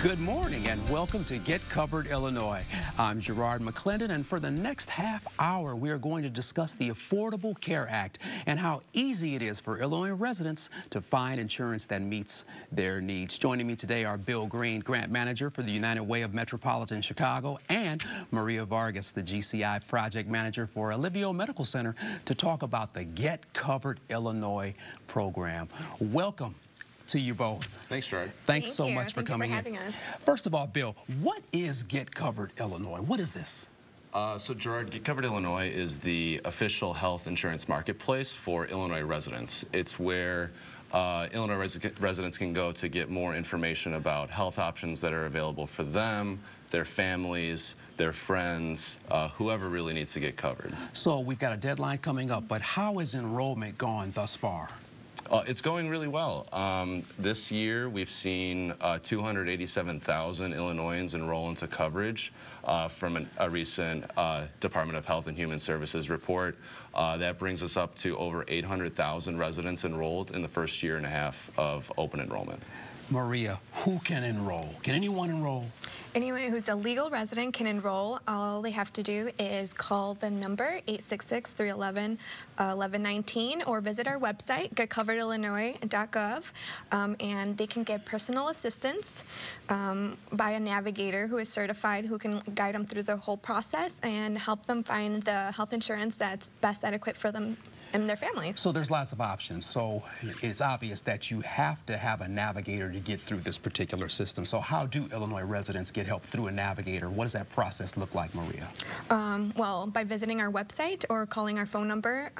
Good morning and welcome to Get Covered Illinois. I'm Gerard McClendon, and for the next half hour we are going to discuss the Affordable Care Act and how easy it is for Illinois residents to find insurance that meets their needs. Joining me today are Bill Green, Grant Manager for the United Way of Metropolitan Chicago, and Maria Vargas, the GCI Project Manager for Alivio Medical Center, to talk about the Get Covered Illinois program. Welcome to you both. Thanks, Gerard. Thanks so much for coming in. Thank you for having us. First of all, Bill, what is Get Covered Illinois? What is this? So Gerard, Get Covered Illinois is the official health insurance marketplace for Illinois residents. It's where Illinois residents can go to get more information about health options that are available for them, their families, their friends, whoever really needs to get covered. So we've got a deadline coming up, but how has enrollment gone thus far? It's going really well. This year, we've seen 287,000 Illinoisans enroll into coverage from a recent Department of Health and Human Services report. That brings us up to over 800,000 residents enrolled in the first year and a half of open enrollment. Maria, who can enroll? Can anyone enroll? Anyone who's a legal resident can enroll. All they have to do is call the number 866-311-1119 or visit our website, getcoveredillinois.gov, and they can get personal assistance by a navigator who is certified, who can guide them through the whole process and help them find the health insurance that's best adequate for them and their family. So there's lots of options. So it's obvious that you have to have a navigator to get through this particular system. So how do Illinois residents get help through a navigator? What does that process look like, Maria? Well, by visiting our website or calling our phone number,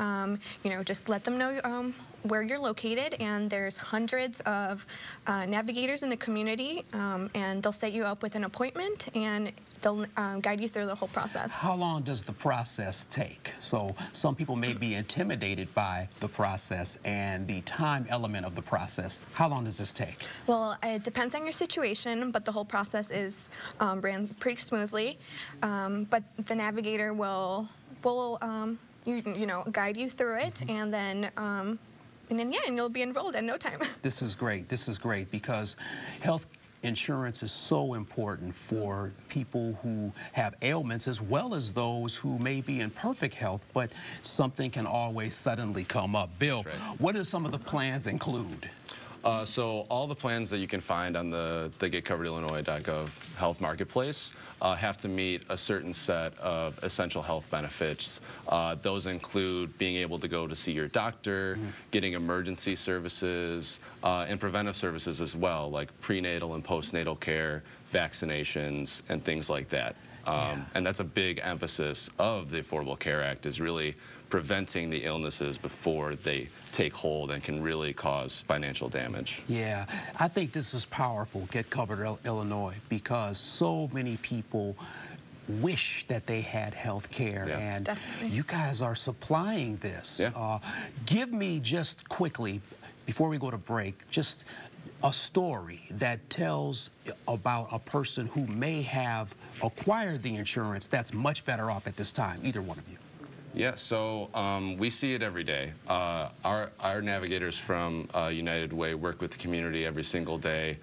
just let them know where you're located, and there's hundreds of navigators in the community, and they'll set you up with an appointment, and they'll guide you through the whole process. How long does the process take? So some people may be intimidated by the process and the time element of the process. How long does this take? Well, it depends on your situation, but the whole process is ran pretty smoothly. But the navigator will guide you through it, and then and you'll be enrolled in no time. This is great. This is great because health insurance is so important for people who have ailments as well as those who may be in perfect health, but something can always suddenly come up. Bill, what do some of the plans include? So all the plans that you can find on the getcoveredillinois.gov health marketplace have to meet a certain set of essential health benefits. Those include being able to go to see your doctor, getting emergency services, and preventive services as well, like prenatal and postnatal care, vaccinations, and things like that. And that's a big emphasis of the Affordable Care Act, is really preventing the illnesses before they take hold and can really cause financial damage. Yeah, I think this is powerful, Get Covered Illinois, because so many people wish that they had health care, and you guys are supplying this. Give me just quickly, before we go to break, just a story that tells about a person who may have acquired the insurance that's much better off at this time, either one of you. Yeah, so we see it every day. Our navigators from United Way work with the community every single day.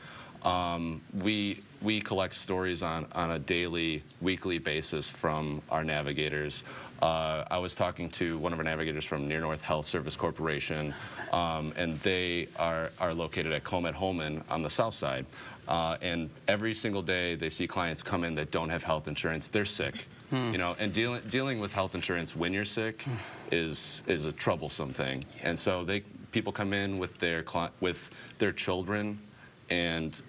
We collect stories on a daily, weekly basis from our navigators. I was talking to one of our navigators from Near North Health Service Corporation, and they are located at Comet Holman on the south side. And every single day they see clients come in that don't have health insurance. They're sick, and dealing with health insurance when you're sick is a troublesome thing. And so people come in with their children, and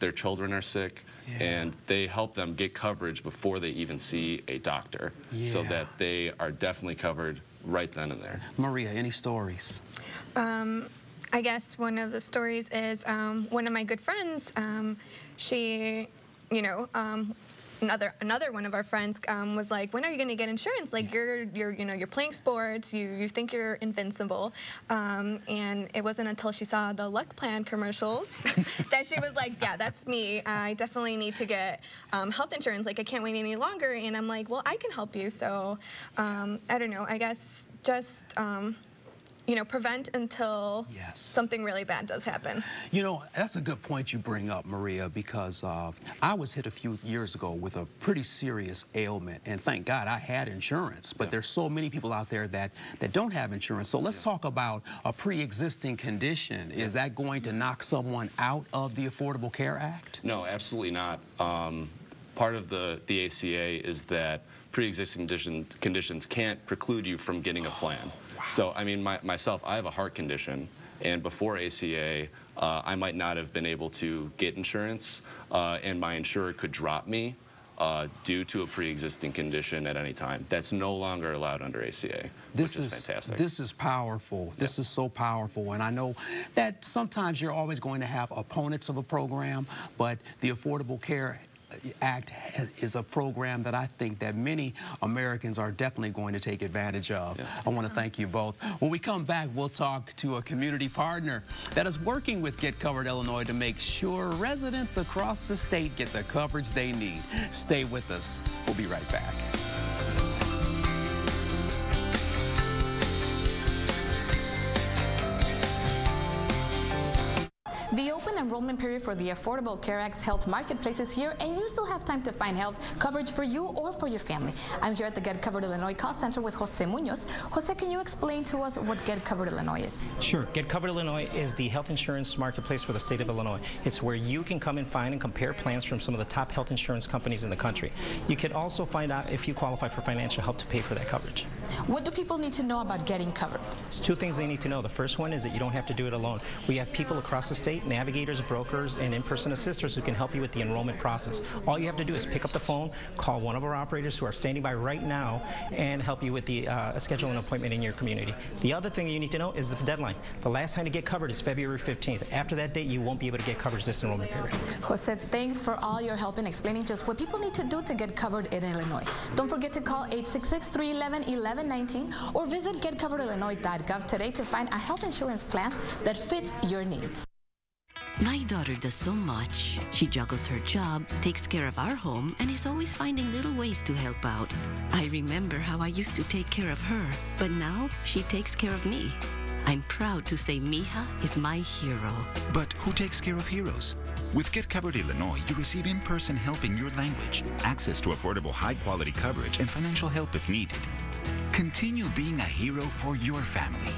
their children are sick, and they help them get coverage before they even see a doctor, so that they are definitely covered right then and there. Maria, any stories? I guess one of the stories is one of my good friends. She, another one of our friends was like, "When are you going to get insurance? Like you're playing sports, you think you're invincible." And it wasn't until she saw the Luck Plan commercials that she was like, "Yeah, that's me. I definitely need to get health insurance. Like I can't wait any longer." And I'm like, "Well, I can help you." So I don't know. I guess just you know, prevent until Yes. something really bad does happen. You know, that's a good point you bring up, Maria, because I was hit a few years ago with a pretty serious ailment, and thank God I had insurance, but there's so many people out there that don't have insurance. So let's talk about a pre-existing condition. Is that going to knock someone out of the Affordable Care Act? No, absolutely not. Part of the ACA is that pre-existing conditions can't preclude you from getting a plan. Wow. So, I mean, myself, I have a heart condition, and before ACA, I might not have been able to get insurance, and my insurer could drop me due to a pre-existing condition at any time. That's no longer allowed under ACA, which is fantastic. This is powerful. This is so powerful, and I know that sometimes you're always going to have opponents of a program, but the Affordable Care Act is a program that I think that many Americans are definitely going to take advantage of. Yeah. I want to thank you both. When we come back, we'll talk to a community partner that is working with Get Covered Illinois to make sure residents across the state get the coverage they need. Stay with us. We'll be right back. The open enrollment period for the Affordable Care Act's health marketplace is here, and you still have time to find health coverage for you or for your family. I'm here at the Get Covered Illinois call center with Jose Munoz. Jose, can you explain to us what Get Covered Illinois is? Sure. Get Covered Illinois is the health insurance marketplace for the state of Illinois. It's where you can come and find and compare plans from some of the top health insurance companies in the country. You can also find out if you qualify for financial help to pay for that coverage. What do people need to know about getting covered? There's two things they need to know. The first one is that you don't have to do it alone. We have people across the state, navigators, brokers, and in-person assisters who can help you with the enrollment process. All you have to do is pick up the phone, call one of our operators who are standing by right now, and help you with the schedule an appointment in your community. The other thing you need to know is the deadline. The last time to get covered is February 15th. After that date, you won't be able to get coverage this enrollment period. Jose, thanks for all your help in explaining just what people need to do to get covered in Illinois. Don't forget to call 866-311-1119 or visit getcoveredillinois.gov today to find a health insurance plan that fits your needs. My daughter does so much. She juggles her job, takes care of our home, and is always finding little ways to help out. I remember how I used to take care of her, but now she takes care of me. I'm proud to say Mija is my hero. But who takes care of heroes? With Get Covered Illinois, you receive in-person help in your language, access to affordable high-quality coverage, and financial help if needed. Continue being a hero for your family.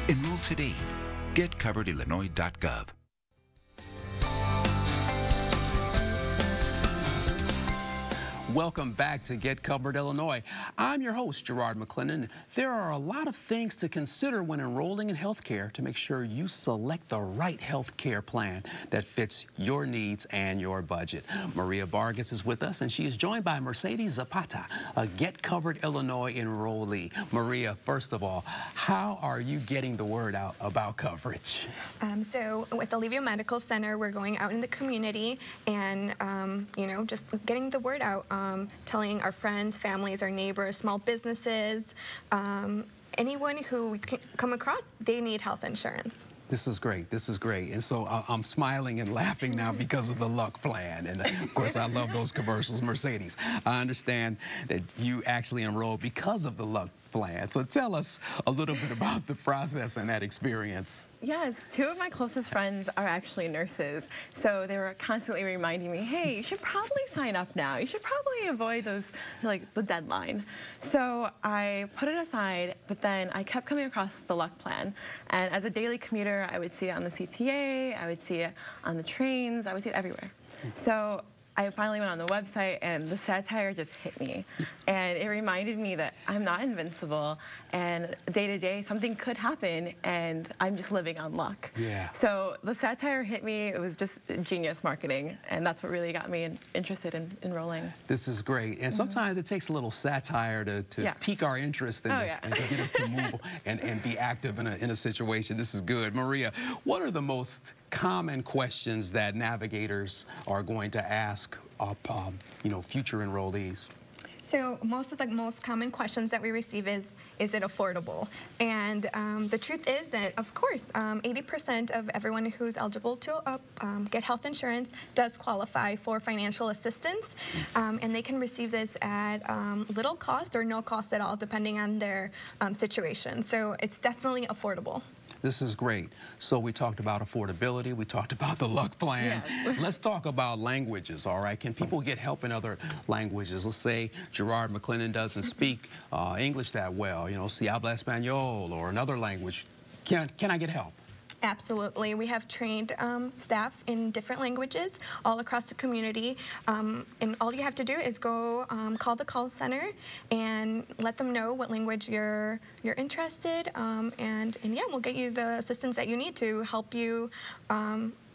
Enroll today. GetCoveredIllinois.gov. Welcome back to Get Covered Illinois. I'm your host, Gerard McClendon. There are a lot of things to consider when enrolling in health care to make sure you select the right health care plan that fits your needs and your budget. Maria Vargas is with us, and she is joined by Mercedes Zapata, a Get Covered Illinois enrollee. Maria, first of all, how are you getting the word out about coverage? So with Alivio Medical Center, we're going out in the community and, you know, just getting the word out. Telling our friends, families, our neighbors, small businesses, anyone who come across, they need health insurance. This is great. This is great. And so I'm smiling and laughing now because of the Luck plan. And of course, I love those commercials. Mercedes, I understand that you actually enrolled because of the Luck plan. So tell us a little bit about the process and that experience. Yes, two of my closest friends are actually nurses, so they were constantly reminding me, hey, you should probably sign up now. You should probably avoid those, like, the deadline. So I put it aside, but then I kept coming across the Luck plan. And as a daily commuter, I would see it on the CTA, I would see it on the trains, I would see it everywhere. So I finally went on the website, and the satire just hit me. And it reminded me that I'm not invincible, and day to day, something could happen, and I'm just living on luck. Yeah. So the satire hit me. It was just genius marketing, and that's what really got me interested in enrolling. This is great. And sometimes it takes a little satire to pique our interest and to get us to move and be active in a situation. This is good. Maria, what are the most common questions that navigators are going to ask you know, future enrollees? So most of the most common questions that we receive is it affordable? And the truth is that, of course, 80% of everyone who's eligible to get health insurance does qualify for financial assistance, and they can receive this at little cost or no cost at all, depending on their situation. So it's definitely affordable. This is great. So we talked about affordability. We talked about the Luck Plan. Yes. Let's talk about languages, all right? Can people get help in other languages? Let's say Gerard McClendon doesn't speak English that well, you know, si habla español or another language. Can I get help? Absolutely. We have trained staff in different languages all across the community. And all you have to do is go call the call center and let them know what language you're interested. And yeah, we'll get you the assistance that you need to help you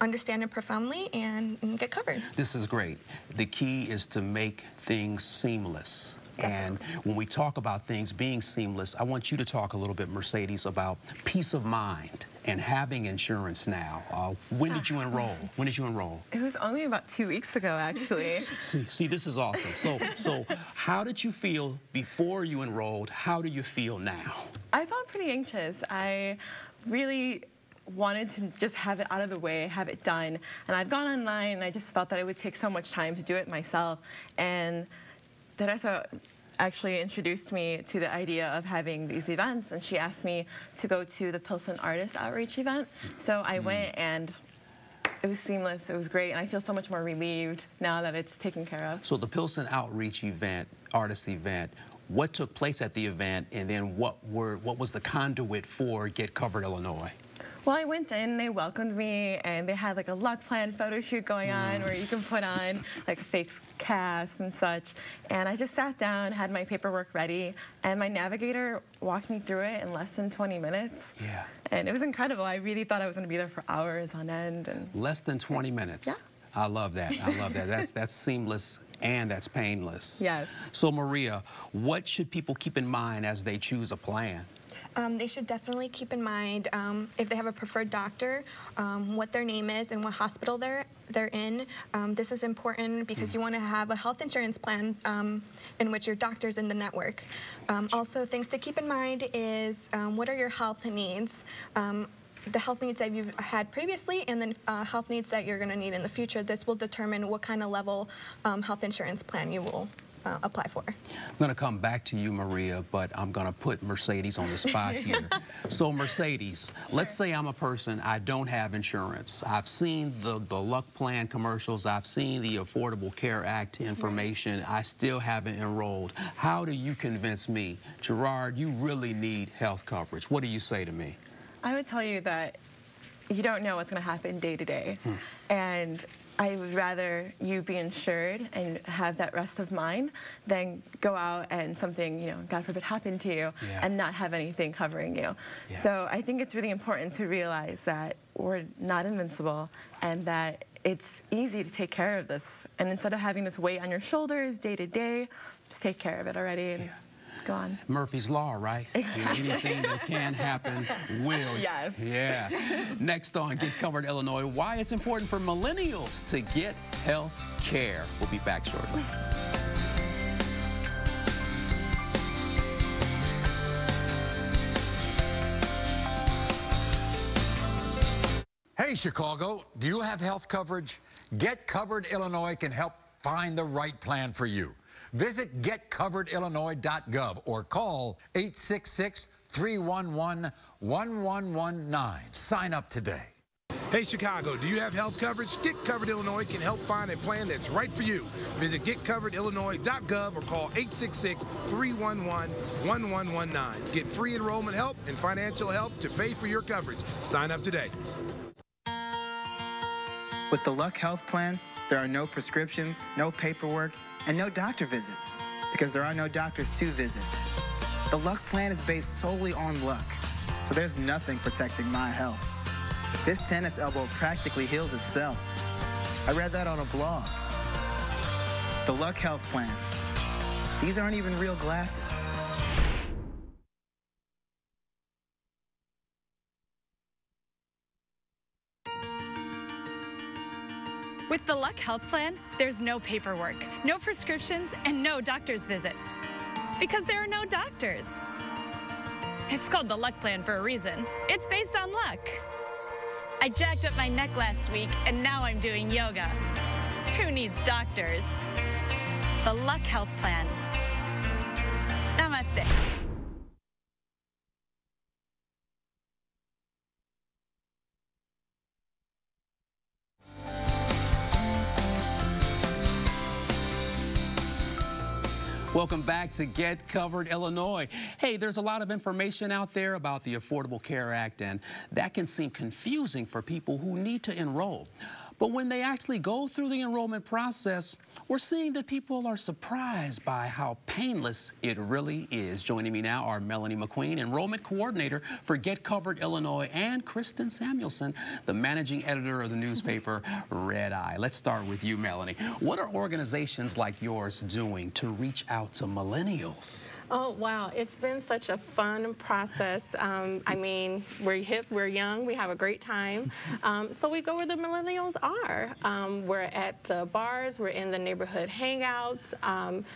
understand it profoundly and get covered. This is great. The key is to make things seamless. And when we talk about things being seamless, I want you to talk a little bit, Mercedes, about peace of mind and having insurance now. When did you enroll? When did you enroll? It was only about 2 weeks ago, actually. See, this is awesome. So how did you feel before you enrolled? How do you feel now? I felt pretty anxious. I really wanted to just have it out of the way, have it done. And I'd gone online, and I just felt that it would take so much time to do it myself. And Teresa actually introduced me to the idea of having these events, and she asked me to go to the Pilsen Artist Outreach event. So I went, and it was seamless. It was great, and I feel so much more relieved now that it's taken care of. So the Pilsen Outreach event, artist event, what took place at the event, and then what was the conduit for Get Covered Illinois? Well, I went in, they welcomed me, and they had like a Luck Plan photo shoot going on where you can put on like a fake cast and such. And I just sat down, had my paperwork ready, and my navigator walked me through it in less than 20 minutes. Yeah. And it was incredible. I really thought I was going to be there for hours on end. And less than 20 minutes. Yeah. I love that. I love that. That's seamless and that's painless. Yes. So Maria, what should people keep in mind as they choose a plan? They should definitely keep in mind if they have a preferred doctor, what their name is and what hospital they're in. This is important because you want to have a health insurance plan in which your doctor's in the network. Also, things to keep in mind is what are your health needs? The health needs that you've had previously and then health needs that you're going to need in the future. This will determine what kind of level health insurance plan you will apply for. I'm going to come back to you, Maria, but I'm going to put Mercedes on the spot here. So Mercedes, let's say I'm a person, I don't have insurance. I've seen the Luck Plan commercials. I've seen the Affordable Care Act information. I still haven't enrolled. How do you convince me, Gerard, you really need health coverage? What do you say to me? I would tell you that you don't know what's going to happen day to day. And I would rather you be insured and have that rest of mind than go out and something, you know, God forbid, happen to you and not have anything covering you. So I think it's really important to realize that we're not invincible and that it's easy to take care of this. And instead of having this weight on your shoulders day to day, just take care of it already. And go on. Murphy's Law, right? Exactly. Anything that can happen will. Yes. Yeah. Next on Get Covered Illinois, why it's important for millennials to get health care. We'll be back shortly. Hey, Chicago, do you have health coverage? Get Covered Illinois can help find the right plan for you. Visit getcoveredillinois.gov or call 866-311-1119. Sign up today. Hey, Chicago, do you have health coverage? Get Covered Illinois can help find a plan that's right for you. Visit getcoveredillinois.gov or call 866-311-1119. Get free enrollment help and financial help to pay for your coverage. Sign up today. With the Luck Health Plan, there are no prescriptions, no paperwork, and no doctor visits, because there are no doctors to visit. The Luck Plan is based solely on luck, so there's nothing protecting my health. This tennis elbow practically heals itself. I read that on a blog. The Luck Health Plan. These aren't even real glasses. With the Luck Health Plan, there's no paperwork, no prescriptions, and no doctor's visits. Because there are no doctors. It's called the Luck Plan for a reason. It's based on luck. I jacked up my neck last week, and now I'm doing yoga. Who needs doctors? The Luck Health Plan. Namaste. Welcome back to Get Covered Illinois. Hey, there's a lot of information out there about the Affordable Care Act, and that can seem confusing for people who need to enroll. But when they actually go through the enrollment process, we're seeing that people are surprised by how painless it really is. Joining me now are Melanie McQueen, Enrollment Coordinator for Get Covered Illinois, and Kristen Samuelson, the Managing Editor of the newspaper Red Eye. Let's start with you, Melanie. What are organizations like yours doing to reach out to millennials? Oh, wow. It's been such a fun process. I mean, we're hip, we're young, we have a great time. So we go where the millennials are. We're at the bars, we're in the neighborhood hangouts,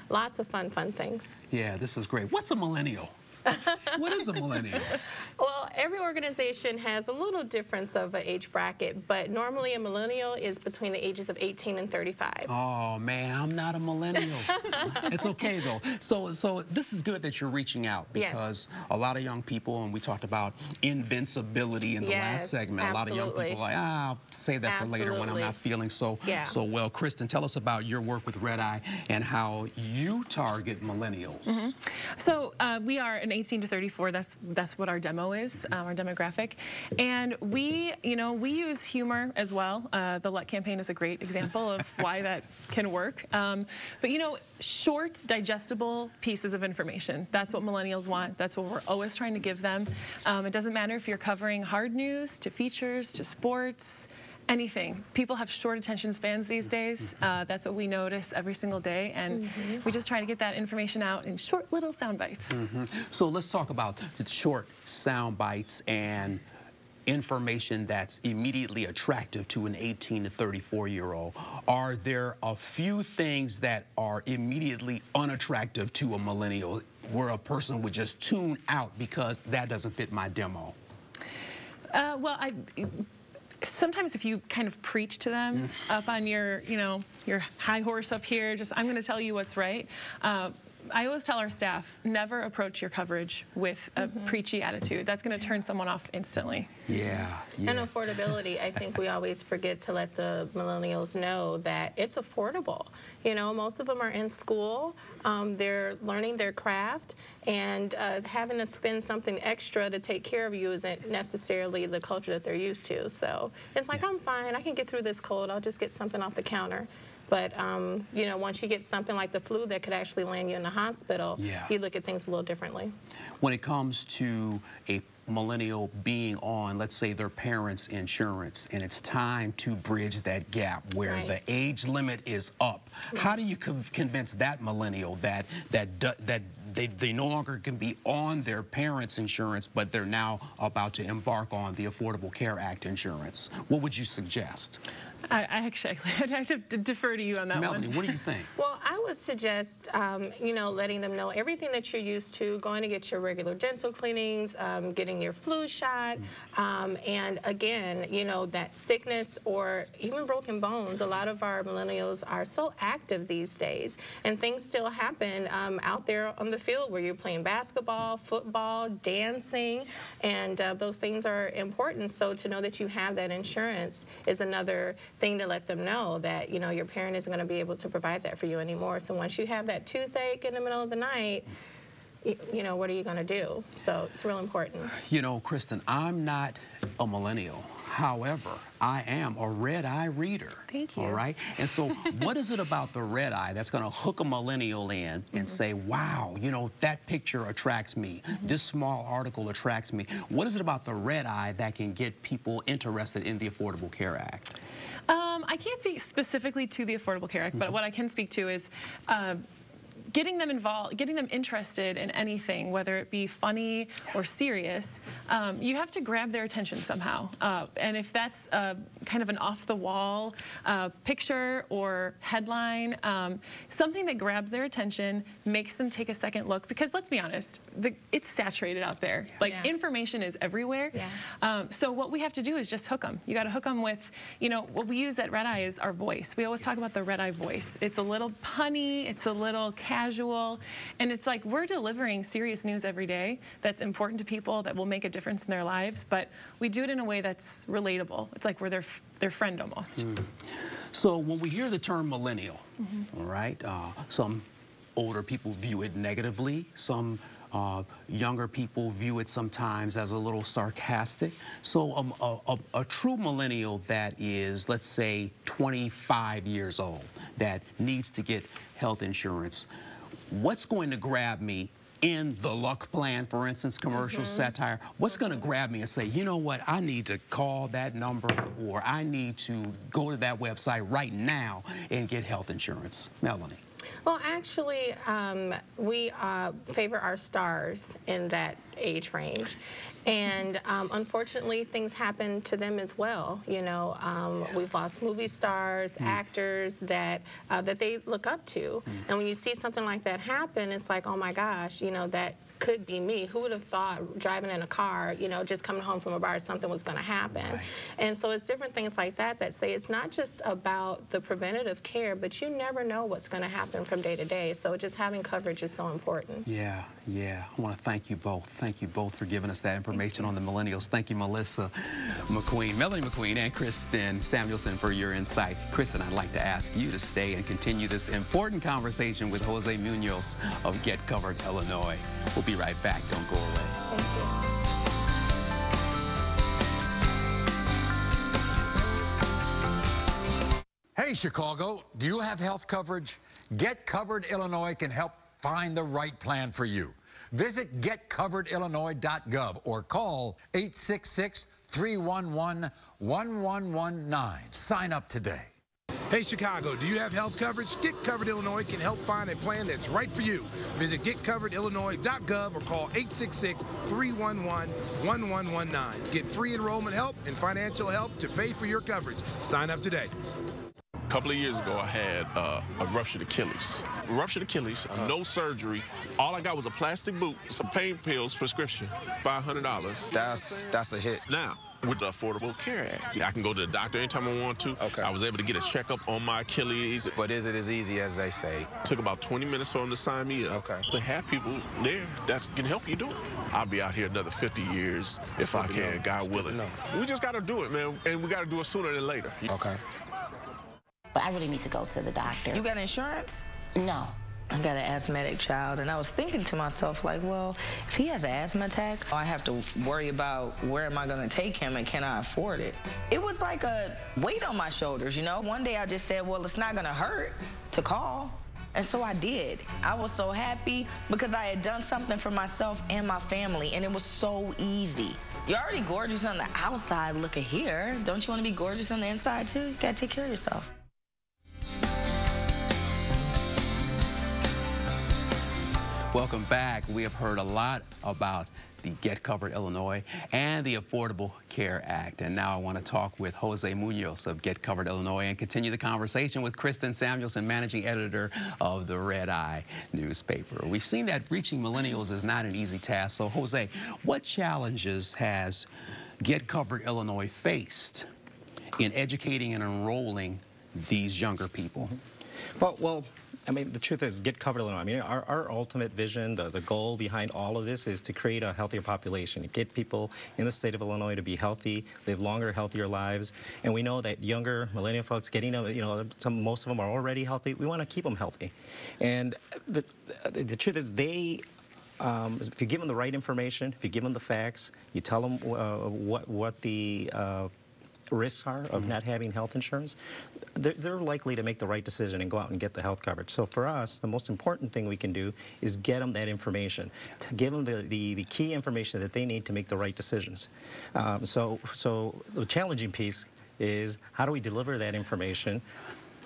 lots of fun things. Yeah, this is great. What's a millennial? What is a millennial? Well, every organization has a little difference of an age bracket, but normally a millennial is between the ages of 18 and 35. Oh, man, I'm not a millennial. It's okay, though. So this is good that you're reaching out, because a lot of young people, and we talked about invincibility in the last segment, a lot of young people are like, I'll save that for later when I'm not feeling so well. Kristen, tell us about your work with Red Eye and how you target millennials. So we are an 18 to 34, that's what our demo is, our demographic. And we use humor as well. The Luck campaign is a great example of why that can work. But short, digestible pieces of information. That's what millennials want. That's what we're always trying to give them. It doesn't matter if you're covering hard news to features to sports. Anything. People have short attention spans these days. That's what we notice every single day, and we just try to get that information out in short little sound bites. So let's talk about the short sound bites and information that's immediately attractive to an 18 to 34-year-old. Are there a few things that are immediately unattractive to a millennial where a person would just tune out because that doesn't fit my demo? Sometimes if you kind of preach to them up on your high horse up here, just I'm going to tell you what's right. I always tell our staff, never approach your coverage with a preachy attitude. That's going to turn someone off instantly. Yeah. And affordability, I think we always forget to let the millennials know that it's affordable. You know, most of them are in school, they're learning their craft, and having to spend something extra to take care of you isn't necessarily the culture that they're used to. So it's like, I'm fine, I can get through this cold, I'll just get something off the counter. But, once you get something like the flu that could actually land you in the hospital, you look at things a little differently. When it comes to a millennial being on, let's say, their parents' insurance, and it's time to bridge that gap where the age limit is up, how do you convince that millennial that they no longer can be on their parents' insurance, but they're now about to embark on the Affordable Care Act insurance? What would you suggest? I'd have to defer to you on that one. Melanie, what do you think? Well, I would suggest, letting them know everything that you're used to, going to get your regular dental cleanings, getting your flu shot, and again, that sickness or even broken bones. A lot of our millennials are so active these days, and things still happen out there on the field where you're playing basketball, football, dancing, and those things are important. So to know that you have that insurance is another thing to let them know that, your parent isn't going to be able to provide that for you anymore. So once you have that toothache in the middle of the night, what are you going to do? So it's real important. Kristen, I'm not a millennial. However, I am a Red Eye reader. Thank you. All right? And so what is it about the Red Eye that's going to hook a millennial in and say, wow, that picture attracts me. This small article attracts me. What is it about the Red Eye that can get people interested in the Affordable Care Act? I can't speak specifically to the Affordable Care Act, but what I can speak to is getting them involved, getting them interested in anything, whether it be funny or serious, you have to grab their attention somehow. And if that's kind of an off-the-wall picture or headline, something that grabs their attention, makes them take a second look, because let's be honest, it's saturated out there. Like, information is everywhere. So what we have to do is just hook them. You got to hook them with, you know, what we use at Red Eye is our voice. We always talk about the Red Eye voice. It's a little punny, it's a little casual, and it's like we're delivering serious news every day that's important to people, that will make a difference in their lives, but we do it in a way that's relatable. It's like we're their friend almost. So when we hear the term millennial, all right, some older people view it negatively, some younger people view it sometimes as a little sarcastic. So a true millennial that is, let's say, 25 years old, that needs to get health insurance, what's going to grab me in the Luck Plan, for instance, commercial satire? What's going to grab me and say, you know what, I need to call that number, or I need to go to that website right now and get health insurance? Melanie. Well, actually, we favor our stars in that age range. And unfortunately, things happen to them as well. You know, we've lost movie stars, actors that they look up to. And when you see something like that happen, it's like, oh my gosh, you know, that could be me. Who would have thought driving in a car, you know, just coming home from a bar, something was going to happen. And so it's different things like that that say it's not just about the preventative care, but you never know what's going to happen from day to day. So just having coverage is so important. Yeah. I want to thank you both. Thank you both for giving us that information on the millennials. Thank you, Melissa McQueen, Melanie McQueen, and Kristen Samuelson for your insight. Kristen, I'd like to ask you to stay and continue this important conversation with Jose Munoz of Get Covered Illinois. We'll be right back. Don't go away. Thank you. Hey, Chicago, do you have health coverage? Get Covered Illinois can help find the right plan for you. Visit getcoveredillinois.gov or call 866-311-1119. Sign up today. Hey, Chicago, do you have health coverage? Get Covered Illinois can help find a plan that's right for you. Visit getcoveredillinois.gov or call 866-311-1119. Get free enrollment help and financial help to pay for your coverage. Sign up today. A couple of years ago, I had a ruptured Achilles. No surgery. All I got was a plastic boot, some pain pills, prescription, $500. That's a hit. Now, with the Affordable Care Act, I can go to the doctor anytime I want to. Okay. I was able to get a checkup on my Achilles. But is it as easy as they say? Took about 20 minutes for them to sign me up. Okay. To have people there that can help you do it. I'll be out here another 50 years if I can, God willing. We just got to do it, man, and we got to do it sooner than later. Okay. But I really need to go to the doctor. You got insurance? No. I got an asthmatic child, and I was thinking to myself, like, well, if he has an asthma attack, I have to worry about where am I going to take him and can I afford it? It was like a weight on my shoulders, you know? One day I just said, well, it's not going to hurt to call. And so I did. I was so happy because I had done something for myself and my family, and it was so easy. You're already gorgeous on the outside. Look at here. Don't you want to be gorgeous on the inside, too? You got to take care of yourself. Welcome back. We have heard a lot about the Get Covered Illinois and the Affordable Care Act. And now I want to talk with Jose Munoz of Get Covered Illinois and continue the conversation with Kristen Samuelson, managing editor of the Red Eye newspaper. We've seen that reaching millennials is not an easy task. So, Jose, what challenges has Get Covered Illinois faced in educating and enrolling these younger people? Well, I mean, the truth is, Get Covered Illinois. I mean, our ultimate vision, the goal behind all of this is to create a healthier population, to get people in the state of Illinois to be healthy, live longer, healthier lives. And we know that younger millennial folks, most of them are already healthy. We want to keep them healthy. And the truth is, if you give them the right information, if you give them the facts, you tell them what the risks are of not having health insurance, they're likely to make the right decision and go out and get the health coverage. So for us, the most important thing we can do is get them that information, to give them the key information that they need to make the right decisions. So the challenging piece is how do we deliver that information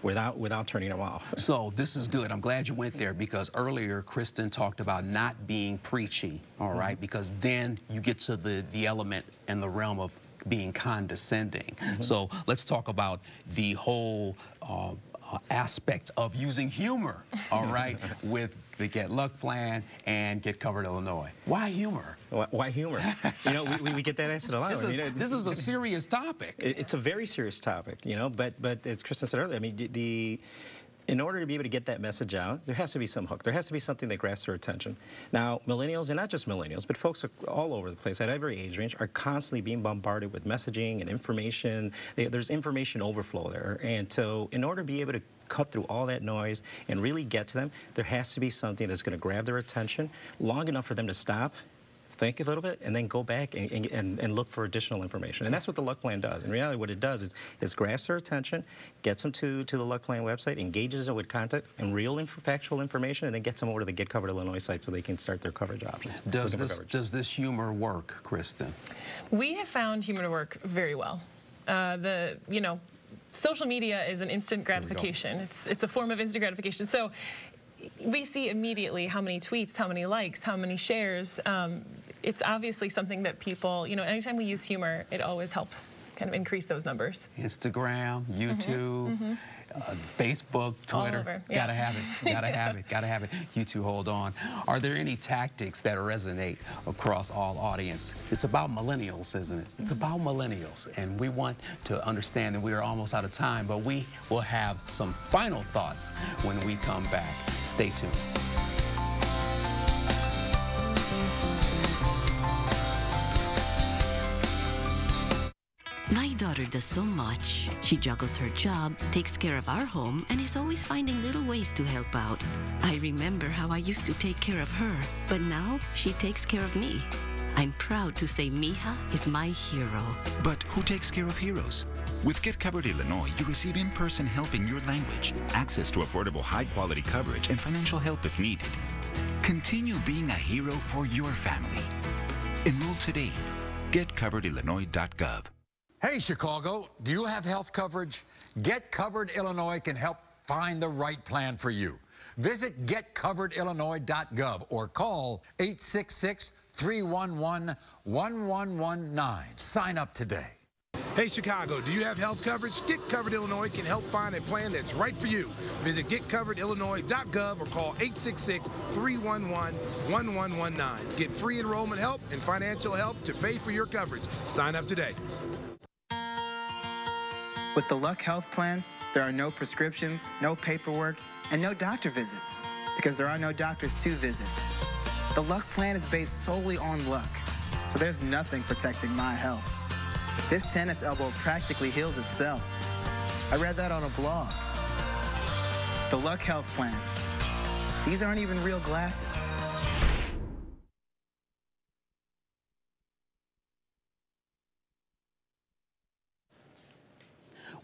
without turning them off. So this is good. I'm glad you went there, because earlier Kristen talked about not being preachy, all right, because then you get to the element and the realm of being condescending. So let's talk about the whole aspect of using humor, all right, with the Get Luck Plan and Get Covered Illinois. Why humor? Why humor? You know, we get that answer a lot. This is a serious topic. It's a very serious topic, you know, but as Kristen said earlier, I mean, in order to be able to get that message out, there has to be some hook. There has to be something that grabs their attention. Now, millennials, and not just millennials, but folks all over the place at every age range are constantly being bombarded with messaging and information. There's information overflow there. And so in order to be able to cut through all that noise and really get to them, there has to be something that's going to grab their attention long enough for them to stop, think a little bit, and then go back and look for additional information. And that's what the Luck Plan does. In reality, what it does is grabs their attention, gets them to the Luck Plan website, engages them with content and real factual information, and then gets them over to the Get Covered Illinois site so they can start their coverage options. Does this humor work, Kristen? We have found humor to work very well. Social media is an instant gratification. It's a form of instant gratification. So we see immediately how many tweets, how many likes, how many shares. It's obviously something that people, anytime we use humor, it always helps kind of increase those numbers. Instagram, YouTube, Facebook, Twitter. All over. Yeah. Gotta have it. Gotta have it. Gotta have it. You two hold on. Are there any tactics that resonate across all audience? It's about millennials, isn't it? It's about millennials. And we want to understand that we are almost out of time, but we will have some final thoughts when we come back. Stay tuned. My daughter does so much. She juggles her job, takes care of our home, and is always finding little ways to help out. I remember how I used to take care of her, but now she takes care of me. I'm proud to say Mija is my hero. But who takes care of heroes? With Get Covered Illinois, you receive in-person help in your language, access to affordable high-quality coverage, and financial help if needed. Continue being a hero for your family. Enroll today. GetCoveredIllinois.gov. Hey, Chicago, do you have health coverage? Get Covered Illinois can help find the right plan for you. Visit GetCoveredIllinois.gov or call 866-311-1119. Sign up today. Hey, Chicago, do you have health coverage? Get Covered Illinois can help find a plan that's right for you. Visit GetCoveredIllinois.gov or call 866-311-1119. Get free enrollment help and financial help to pay for your coverage. Sign up today. With the Luck Health Plan, there are no prescriptions, no paperwork, and no doctor visits, because there are no doctors to visit. The Luck Plan is based solely on luck, so there's nothing protecting my health. This tennis elbow practically heals itself. I read that on a blog. The Luck Health Plan. These aren't even real glasses.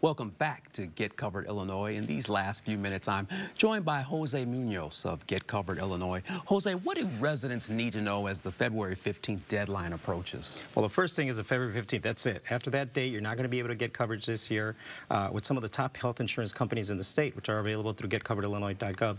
Welcome back to Get Covered Illinois. In these last few minutes, I'm joined by Jose Munoz of Get Covered Illinois. Jose, what do residents need to know as the February 15th deadline approaches? Well, the first thing is the February 15th. That's it. After that date, you're not going to be able to get coverage this year with some of the top health insurance companies in the state, which are available through GetCoveredIllinois.gov.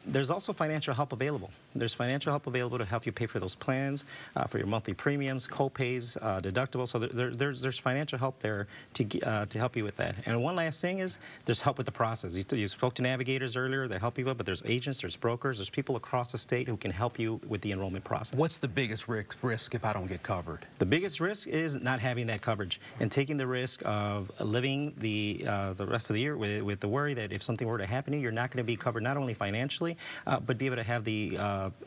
There's also financial help available. There's financial help available to help you pay for those plans, for your monthly premiums, co-pays, deductibles. So there's financial help there to help you with that. And one last thing is there's help with the process. You spoke to navigators earlier. They help you with, but there's agents, there's brokers, there's people across the state who can help you with the enrollment process. What's the biggest risk if I don't get covered? The biggest risk is not having that coverage and taking the risk of living the rest of the year with the worry that if something were to happen to you, you're not going to be covered not only financially, but be able to have the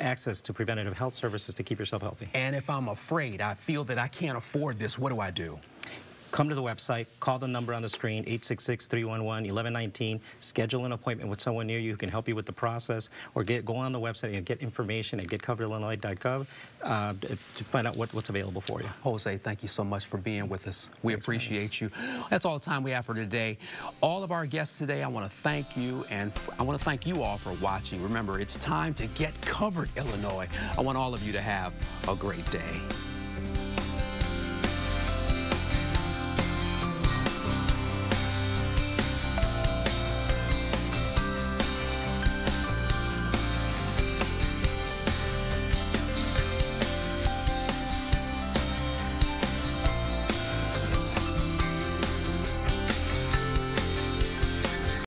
access to preventative health services to keep yourself healthy. And if I'm afraid, I feel that I can't afford this, what do I do? Come to the website, call the number on the screen, 866-311-1119, schedule an appointment with someone near you who can help you with the process, or go on the website and get information at GetCoveredIllinois.gov to find out what's available for you. Jose, thank you so much for being with us. We appreciate you. That's all the time we have for today. All of our guests today, I want to thank you, and I want to thank you all for watching. Remember, it's time to Get Covered Illinois. I want all of you to have a great day.